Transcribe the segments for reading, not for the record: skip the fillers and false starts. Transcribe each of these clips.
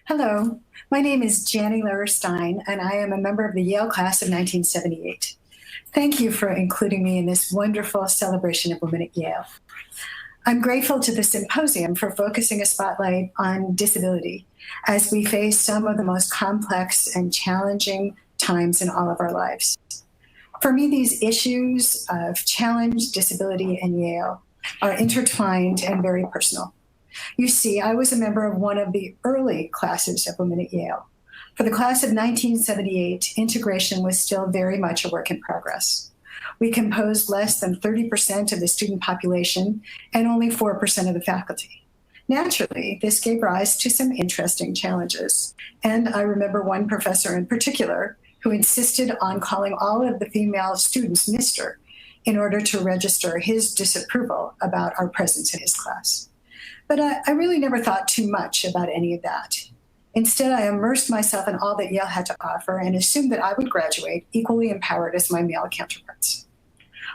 Hello, my name is Janni Lehrer-Stein, and I am a member of the Yale class of 1978. Thank you for including me in this wonderful celebration of women at Yale. I'm grateful to the symposium for focusing a spotlight on disability as we face some of the most complex and challenging times in all of our lives. For me, these issues of challenge, disability, and Yale are intertwined and very personal. You see, I was a member of one of the early classes of women at Yale. For the class of 1978, integration was still very much a work in progress. We composed less than 30% of the student population and only 4% of the faculty. Naturally, this gave rise to some interesting challenges. And I remember one professor in particular who insisted on calling all of the female students Mr. in order to register his disapproval about our presence in his class. But I really never thought too much about any of that. Instead, I immersed myself in all that Yale had to offer and assumed that I would graduate equally empowered as my male counterparts.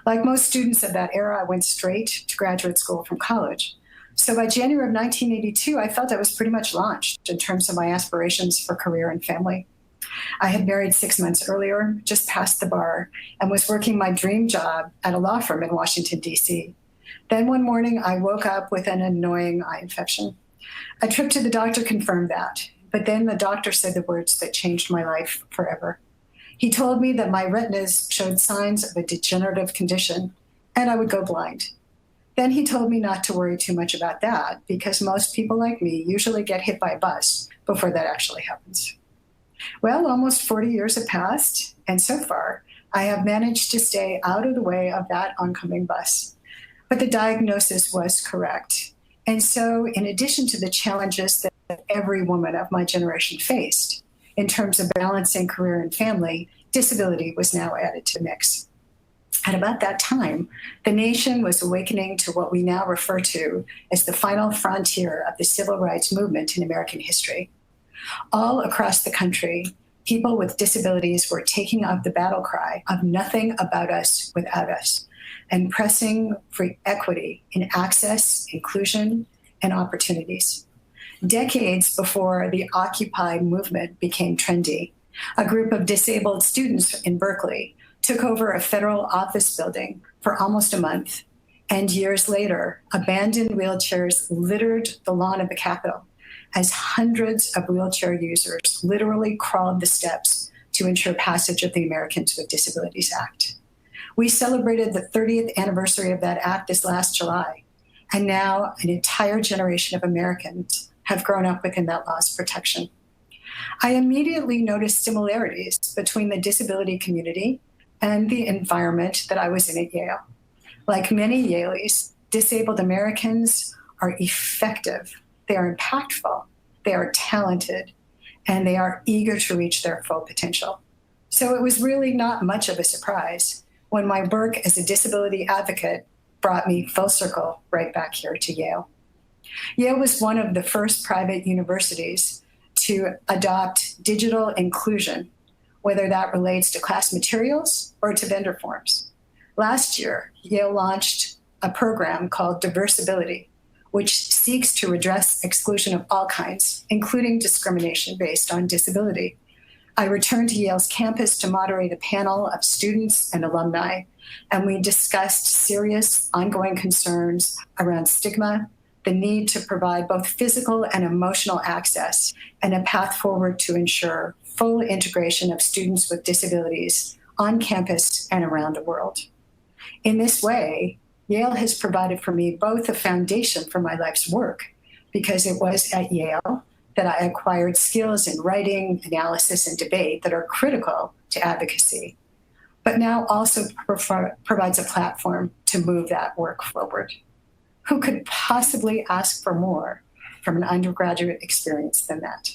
Like most students of that era, I went straight to graduate school from college. So by January of 1982, I felt I was pretty much launched in terms of my aspirations for career and family. I had married 6 months earlier, just passed the bar, and was working my dream job at a law firm in Washington, D.C. Then one morning, I woke up with an annoying eye infection. A trip to the doctor confirmed that, but then the doctor said the words that changed my life forever. He told me that my retinas showed signs of a degenerative condition, and I would go blind. Then he told me not to worry too much about that, because most people like me usually get hit by a bus before that actually happens. Well, almost 40 years have passed, and so far, I have managed to stay out of the way of that oncoming bus. But the diagnosis was correct. And so, in addition to the challenges that every woman of my generation faced in terms of balancing career and family, disability was now added to the mix. At about that time, the nation was awakening to what we now refer to as the final frontier of the civil rights movement in American history. All across the country, people with disabilities were taking up the battle cry of nothing about us without us, and pressing for equity in access, inclusion, and opportunities. Decades before the Occupy movement became trendy, a group of disabled students in Berkeley took over a federal office building for almost a month, and years later, abandoned wheelchairs littered the lawn of the Capitol as hundreds of wheelchair users literally crawled the steps to ensure passage of the Americans with Disabilities Act. We celebrated the 30th anniversary of that act this last July, and now an entire generation of Americans have grown up within that law's protection. I immediately noticed similarities between the disability community and the environment that I was in at Yale. Like many Yaleys, disabled Americans are effective, they are impactful, they are talented, and they are eager to reach their full potential. So it was really not much of a surprise when my work as a disability advocate brought me full circle right back here to Yale. Yale was one of the first private universities to adopt digital inclusion, whether that relates to class materials or to vendor forms. Last year, Yale launched a program called Diversibility, which seeks to redress exclusion of all kinds, including discrimination based on disability. I returned to Yale's campus to moderate a panel of students and alumni, and we discussed serious ongoing concerns around stigma, the need to provide both physical and emotional access, and a path forward to ensure full integration of students with disabilities on campus and around the world. In this way, Yale has provided for me both a foundation for my life's work, because it was at Yale that I acquired skills in writing, analysis, and debate that are critical to advocacy, but now also provides a platform to move that work forward. Who could possibly ask for more from an undergraduate experience than that?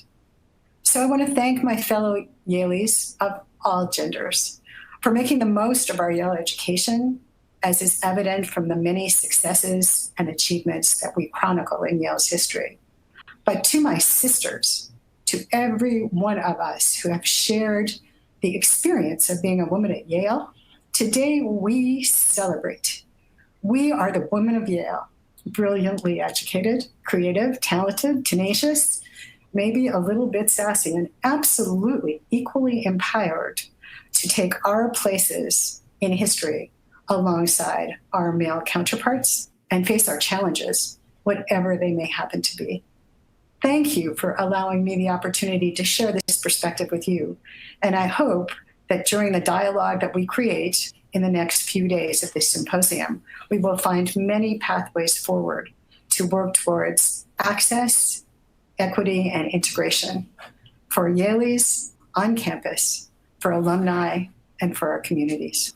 So I want to thank my fellow Yaleys of all genders for making the most of our Yale education, as is evident from the many successes and achievements that we chronicle in Yale's history. But to my sisters, to every one of us who have shared the experience of being a woman at Yale, today we celebrate. We are the women of Yale, brilliantly educated, creative, talented, tenacious, maybe a little bit sassy, and absolutely equally empowered to take our places in history alongside our male counterparts and face our challenges, whatever they may happen to be. Thank you for allowing me the opportunity to share this perspective with you. And I hope that during the dialogue that we create in the next few days of this symposium, we will find many pathways forward to work towards access, equity, and integration for Yaleys on campus, for alumni, and for our communities.